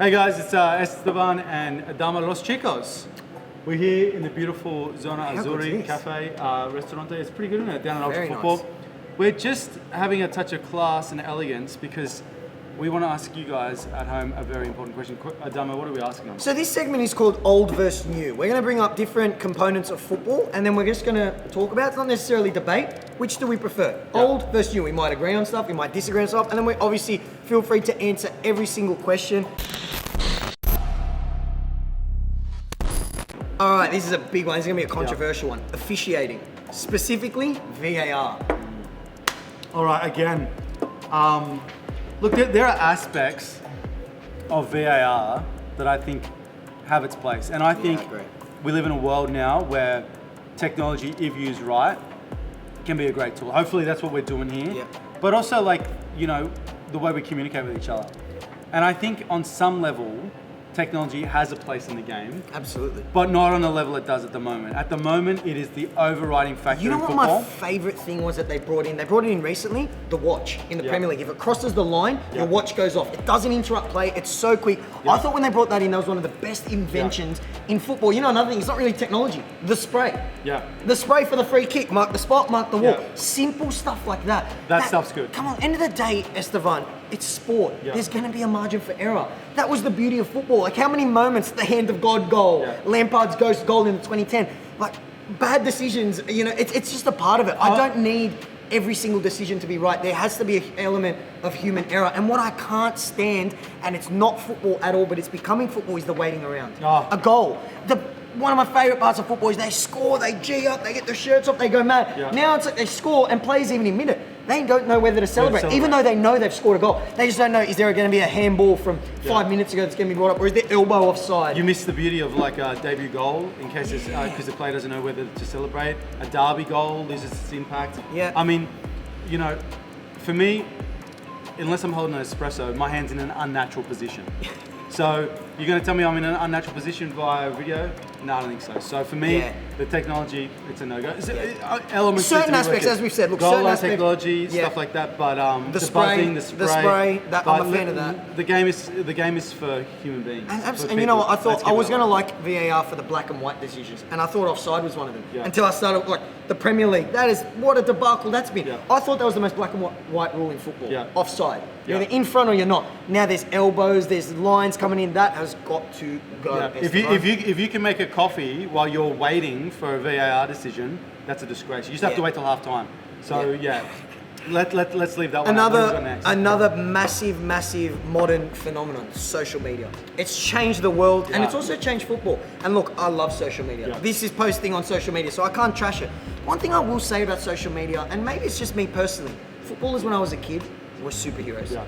Hey guys, it's Esteban and Adamo Los Chicos. We're here in the beautiful Zona Azzurri Cafe Restaurante. It's pretty good, isn't it? Down at Ultra Football. Nice. We're just having a touch of class and elegance because we want to ask you guys at home a very important question. Adamo, what are we asking them? So this segment is called Old versus New. We're going to bring up different components of football and then we're just going to talk about, it's not necessarily debate, which do we prefer? Yeah. Old versus new. We might agree on stuff, we might disagree on stuff, and then we obviously feel free to answer every single question. All right, this is a big one. This is going to be a controversial one. Officiating, specifically VAR. All right, again, look, there are aspects of VAR that I think have its place. And I think we live in a world now where technology, if used right, can be a great tool. Hopefully that's what we're doing here. Yeah. But also the way we communicate with each other. And I think on some level, technology has a place in the game. Absolutely. But not on the level it does at the moment. At the moment, it is the overriding factor You know in what football. my favourite thing was that they brought in? They brought it in recently, the watch in the Premier League. If it crosses the line, your watch goes off. It doesn't interrupt play, it's so quick. I thought when they brought that in, that was one of the best inventions in football. You know another thing, it's not really technology, the spray. Yeah. The spray for the free kick, mark the spot, mark the wall. Yeah. Simple stuff like that. That stuff's good. Come on, end of the day, Esteban, it's sport. Yeah. There's going to be a margin for error. That was the beauty of football. Like how many moments, the hand of God goal, Lampard's ghost goal in the 2010, like bad decisions, it's just a part of it. I don't need every single decision to be right. There has to be an element of human error. And what I can't stand, and it's not football at all, but it's becoming football, is the waiting around. A goal. One of my favourite parts of football is they score, they G up, they get their shirts off, they go mad. Yeah. Now it's like they score and players even admit it. They don't know whether to celebrate. Even though they know they've scored a goal. They just don't know, is there going to be a handball from 5 minutes ago that's going to be brought up, or is there elbow offside? You miss the beauty of like a debut goal in case because the player doesn't know whether to celebrate. A derby goal loses its impact. Yeah. I mean, for me, unless I'm holding an espresso, my hand's in an unnatural position. So you're going to tell me I'm in an unnatural position via video? No, I don't think so. So for me, the technology, it's a no-go. Elements. Certain aspects, as we've said, look, goal certain line aspects, technology, stuff like that. But the buzzing, the spray, I'm a fan of that. The game is for human beings. And you know what? I thought I was going to like VAR for the black and white decisions, and I thought offside was one of them. Yeah. Until I started the Premier League. That is what a debacle that's been. Yeah. I thought that was the most black and white rule in football. Yeah. Offside. You're Yeah. either in front or you're not. Now there's elbows, there's lines coming in. That has got to go. Yeah. If you can make a coffee while you're waiting for a VAR decision, that's a disgrace. You just have to wait till half time. So let's leave that one out. Another massive modern phenomenon, social media. It's changed the world and it's also changed football. And look, I love social media. Yeah. This is posting on social media, so I can't trash it. One thing I will say about social media, and maybe it's just me personally, footballers when I was a kid were superheroes. Yeah.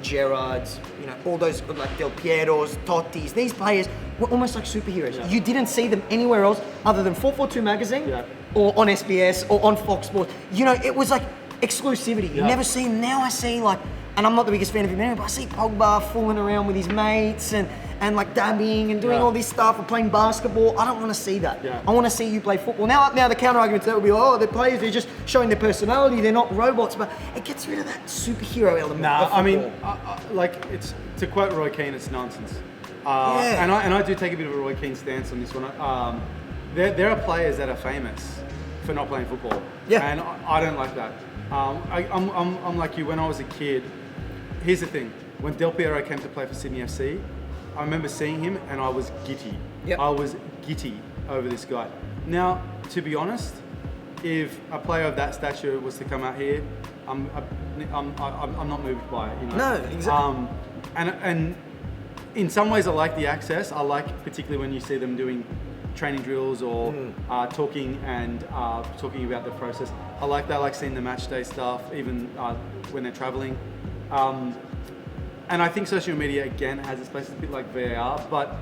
Gerrards, all those like Del Pieros, Tottis, these players were almost like superheroes. Yeah. You didn't see them anywhere else other than 442 magazine or on SBS or on Fox Sports. It was like exclusivity. You never see them. Now I see and I'm not the biggest fan of him anyway, but I see Pogba fooling around with his mates and like dabbing and doing all this stuff and playing basketball. I don't want to see that. Yeah. I want to see you play football. Now the counter argument to that would be, they're players, they're just showing their personality, they're not robots, but it gets rid of that superhero element. Nah, I mean, it's to quote Roy Keane, it's nonsense. And I do take a bit of a Roy Keane stance on this one. There are players that are famous for not playing football, and I don't like that. I'm like you. When I was a kid, here's the thing: when Del Piero came to play for Sydney FC, I remember seeing him and I was giddy. Yep. I was giddy over this guy. Now, to be honest, if a player of that stature was to come out here, I'm not moved by it. No, exactly. And in some ways, I like the access. I like particularly when you see them doing training drills or talking about the process. I like that. I like seeing the match day stuff, even when they're traveling. And I think social media again has its place. It's a bit like VAR, but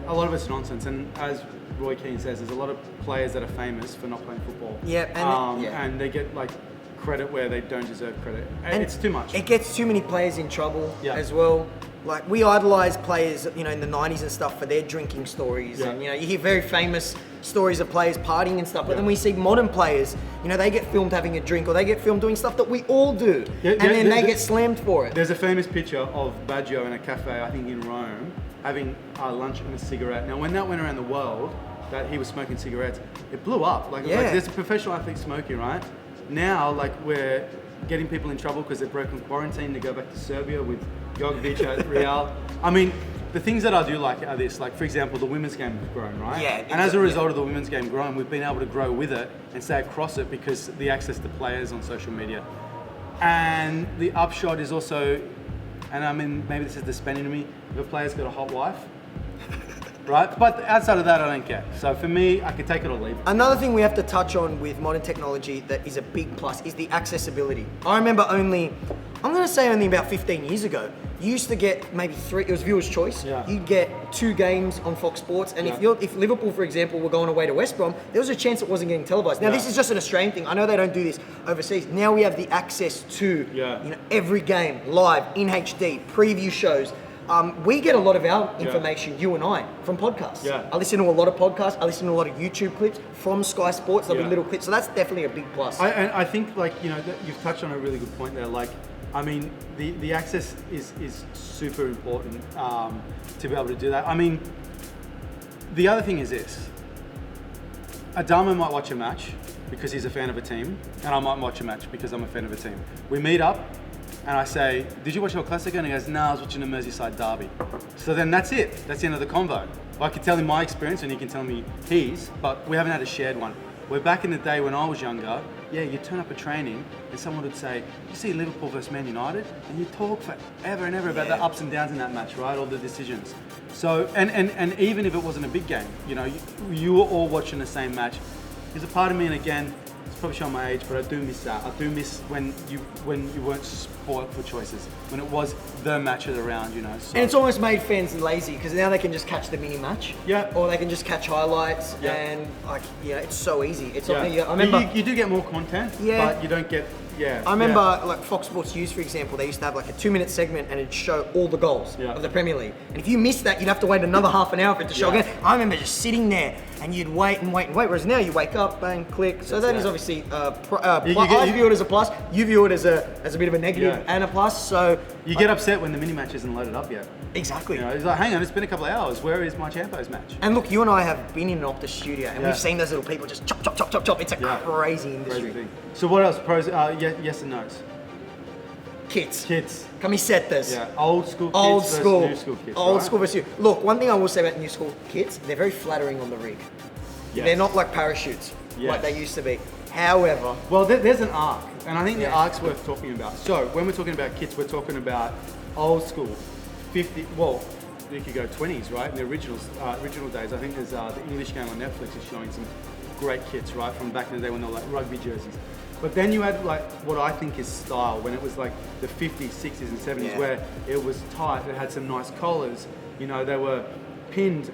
a lot of it's nonsense. And as Roy Keane says, there's a lot of players that are famous for not playing football. And they get credit where they don't deserve credit. And it's too much. It gets too many players in trouble as well. Like we idolise players, in the 90s and stuff for their drinking stories. And you hear very famous stories of players partying and stuff, but then we see modern players, you know, they get filmed having a drink, or they get filmed doing stuff that we all do, and then they get slammed for it. There's a famous picture of Baggio in a cafe, I think in Rome, having lunch and a cigarette. Now, when that went around the world, that he was smoking cigarettes, it blew up. Like there's a professional athlete smoking, right? Now, like, we're getting people in trouble because they've broken quarantine to go back to Serbia with Jogovic at Real. I mean, the things that I do like are this, like, for example, the women's game has grown, right? Yeah. And as a result of the women's game growing, we've been able to grow with it and stay across it because the access to players on social media. And the upshot is also, and I mean, maybe this is the spending to me, if a player's got a hot wife, right? But outside of that, I don't care. So for me, I could take it or leave it. Another thing we have to touch on with modern technology that is a big plus is the accessibility. I remember only about 15 years ago, you used to get maybe 3, it was viewer's choice. Yeah. You'd get 2 games on Fox Sports, and if Liverpool, for example, were going away to West Brom, there was a chance it wasn't getting televised. Now, this is just an Australian thing. I know they don't do this overseas. Now we have the access to every game, live, in HD, preview shows. We get a lot of our information, you and I, from podcasts. Yeah. I listen to a lot of podcasts. I listen to a lot of YouTube clips from Sky Sports. There'll be little clips. So that's definitely a big plus. I think, like, you know, you've touched on a really good point there. Like, I mean, the access is super important to be able to do that. I mean, the other thing is this. Adamo might watch a match because he's a fan of a team, and I might watch a match because I'm a fan of a team. We meet up, and I say, did you watch El Clasico? And he goes, no, I was watching a Merseyside derby. So then that's it. That's the end of the convo. I can tell him my experience and he can tell me his, but we haven't had a shared one. Where back in the day when I was younger, you turn up at training and someone would say, you see Liverpool versus Man United? And you talk forever and ever about the ups and downs in that match, right? All the decisions. So, and even if it wasn't a big game, you know, you were all watching the same match. There's a part of me, and again, it's probably showing my age, but I do miss that. I do miss when you weren't spoiled for choices, when it was the match of the round, you know. So. And it's almost made fans lazy because now they can just catch the mini match, or they can just catch highlights, and like, it's so easy. It's not, I remember you do get more content, but you don't get. I remember like Fox Sports News, for example, they used to have like a 2-minute segment and it'd show all the goals of the Premier League. And if you missed that, you'd have to wait another half an hour for it to show again. I remember just sitting there and you'd wait and wait and wait. Whereas now you wake up, bang, click. So that is obviously I view it as a plus. You view it as a bit of a negative and a plus. So you get upset when the mini match isn't loaded up yet. Exactly. You know, it's like, hang on, it's been a couple of hours. Where is my Champions match? And look, you and I have been in an Optus studio, and we've seen those little people just chop, chop, chop, chop, chop. It's a crazy industry. Crazy thing. So what else? Pros? Yes and no's. Kids. Camisetas. Yeah. Old school kids versus new school kids. Old school versus new. Look, one thing I will say about new school kids, they're very flattering on the rig. Yes. They're not like parachutes like they used to be. However, well, there's an arc, and I think the arc's worth talking about. So when we're talking about kids, we're talking about old school, 50. Well, you could go 20s, right? In the original days. I think there's the English game on Netflix is showing some great kits, right, from back in the day when they were like rugby jerseys. But then you had like what I think is style, when it was like the 50s, 60s, and 70s, where it was tight. It had some nice collars. You know, they were pinned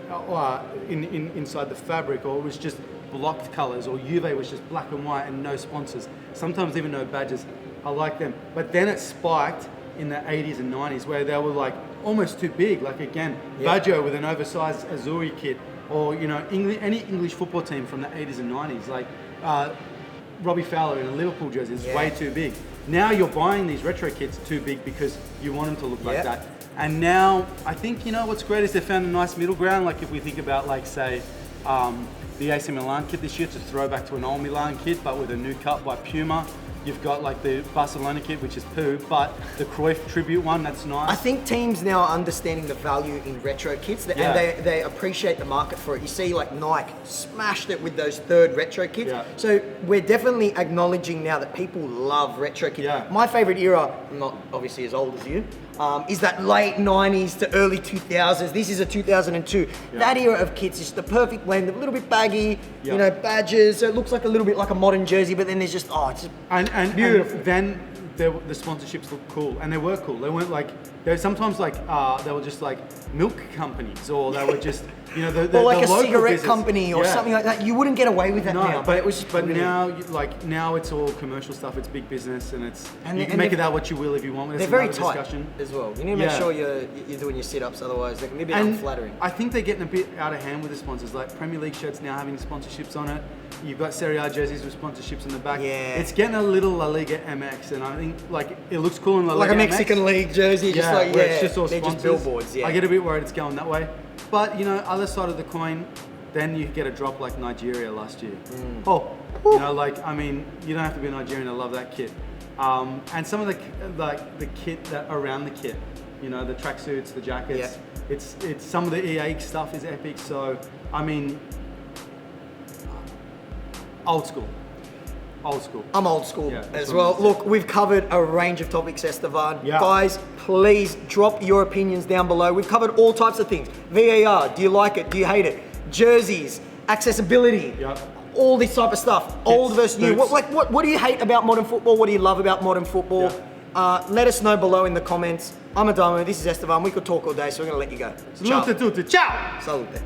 inside the fabric, or it was just blocked colours, or Juve was just black and white and no sponsors. Sometimes even no badges. I like them. But then it spiked in the 80s and 90s, where they were like almost too big. Like again, Baggio with an oversized Azzurri kit, or you know, any English football team from the 80s and 90s, like Robbie Fowler in a Liverpool jersey is way too big. Now you're buying these retro kits too big because you want them to look like that. And now I think, you know, what's great is they found a nice middle ground. Like if we think about, like, say, the AC Milan kit this year, it's a throwback to an old Milan kit, but with a new cut by Puma. You've got like the Barcelona kit, which is poo, but the Cruyff tribute one, that's nice. I think teams now are understanding the value in retro kits, and they appreciate the market for it. You see, like Nike smashed it with those third retro kits. So we're definitely acknowledging now that people love retro kits. My favorite era, I'm not obviously as old as you, is that late 90s to early 2000s. This is a 2002. That era of kits is the perfect blend, a little bit baggy, you know, badges. So it looks like a little bit like a modern jersey, but then there's just, it's just and beautiful. And then the sponsorships look cool, and they were cool. They weren't like they were sometimes like they were just like milk companies, or they were just or like the a local cigarette business. company or something like that. You wouldn't get away with that now. But it was now it's all commercial stuff. It's big business, and you can and make it that what you will if you want. They're very tight discussion as well. You need to make sure you're doing your sit-ups, otherwise they can be a bit unflattering. I think they're getting a bit out of hand with the sponsors. Like Premier League shirts now having sponsorships on it. You've got Serie A jerseys with sponsorships in the back. Yeah. It's getting a little La Liga MX, and I think like it looks cool in La Liga like a Mexican MX. league jersey, just it's just all they're sponsors. just billboards. Yeah, I get a bit worried it's going that way, but other side of the coin, then you get a drop like Nigeria last year. You don't have to be a Nigerian to love that kit, and some of the kit that around the kit, the tracksuits, the jackets. It's some of the EA stuff is epic. So I mean. Old school. I'm old school as well. Look, we've covered a range of topics, Esteban. Yeah. Guys, please drop your opinions down below. We've covered all types of things. VAR, do you like it? Do you hate it? Jerseys, accessibility, all this type of stuff. Old versus new. What do you hate about modern football? What do you love about modern football? Let us know below in the comments. I'm Adamo, this is Esteban. We could talk all day, so we're going to let you go. Salute a tutti. Ciao! Salute.